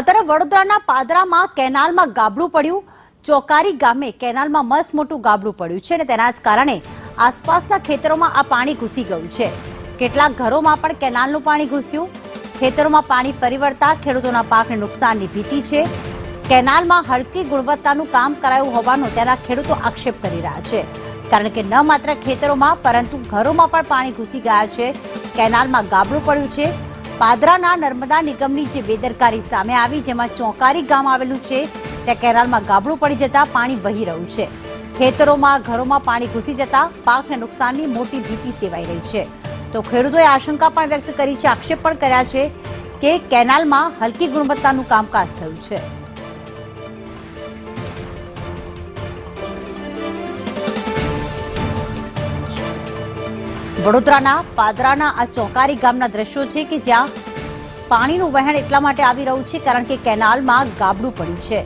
આ તરફ વડોદરાના પાદરામાં કેનાલમાં ગાબડું પડ્યું। ચોકારી ગામે કેનાલમાં મસ્ત મોટું ગાબડું પડ્યું છે અને તેના જ કારણે આસપાસના ખેતરોમાં આ પાણી ઘૂસી ગયું છે। કેટલાક ઘરોમાં પણ કેનાલનું પાણી ઘૂસ્યું। ખેતરોમાં પાણી ફરી વળતા ખેડૂતોના પાકને નુકસાનની ભીતિ છે। કેનાલમાં હલકી ગુણવત્તાનું કામ કરાયું હોવાનો તેના ખેડૂતો આક્ષેપ કરી રહ્યા છે, કારણ કે ન માત્ર ખેતરોમાં પરંતુ ઘરોમાં પણ પાણી ઘૂસી ગયા છે। કેનાલમાં ગાબડું પડ્યું છે। પાદરાના નર્મદા નિગમની જે બેદરકારી સામે આવી, જેમાં ચોકારી ગામ આવેલું છે ત્યાં કેનાલમાં ગાબડું પડી જતા પાણી વહી રહ્યું છે। ખેતરોમાં ઘરોમાં પાણી ઘૂસી જતા પાકને નુકસાનની મોટી ભીતિ સેવાઈ રહી છે। તો ખેડૂતોએ આશંકા પણ વ્યક્ત કરી છે, આક્ષેપ પણ કર્યા છે કે કેનાલમાં હલકી ગુણવત્તાનું કામકાજ થયું છે। વડોદરાના પાદરાના આ ચોકારી ગામના દ્રશ્યો છે કે જ્યાં પાણીનું વહેણ એટલા માટે આવી રહ્યું છે કારણ કે કેનાલમાં ગાબડું પડ્યું છે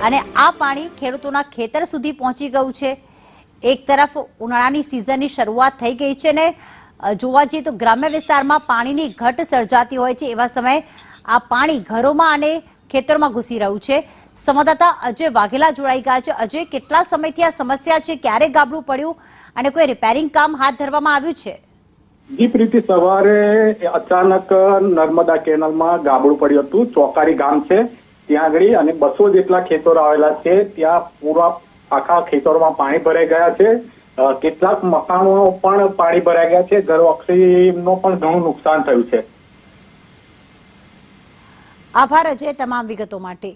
અને આ પાણી ખેડૂતોના ખેતર સુધી પહોંચી ગયું છે। એક તરફ ઉનાળાની સિઝનની શરૂઆત થઈ ગઈ છે ને જોવા જઈએ તો ગ્રામ્ય વિસ્તારમાં પાણીની ઘટ સર્જાતી હોય છે, એવા સમયે આ પાણી ઘરોમાં અને ખેતરમાં ઘૂસી રહ્યું છે। સંવાદદાતા અજય વાઘેલા જોડાઈ ગયા છે। અજય, કેટલા સમયથી આ સમસ્યા છે, ક્યારે ગાબડું પડ્યું અને કોઈ રિપેરિંગ કામ હાથ ધરવામાં આવ્યું છે? જી પ્રીતિ, સવારે અચાનક નર્મદા કેનાલમાં ગાબડું પડ્યું હતું। ચોકારી ગામ છે ત્યાં આગળ અને 200 જેટલા ખેતરો આવેલા છે। ત્યાં પૂરા આખા ખેતરોમાં પાણી ભરાઈ ગયા છે। કેટલાક મકાનો પણ પાણી ભરાઈ ગયા છે। ઘરો અક્ષયનો પણ ઘણું નુકસાન થયું છે। આભાર અજય તમામ વિગતો માટે।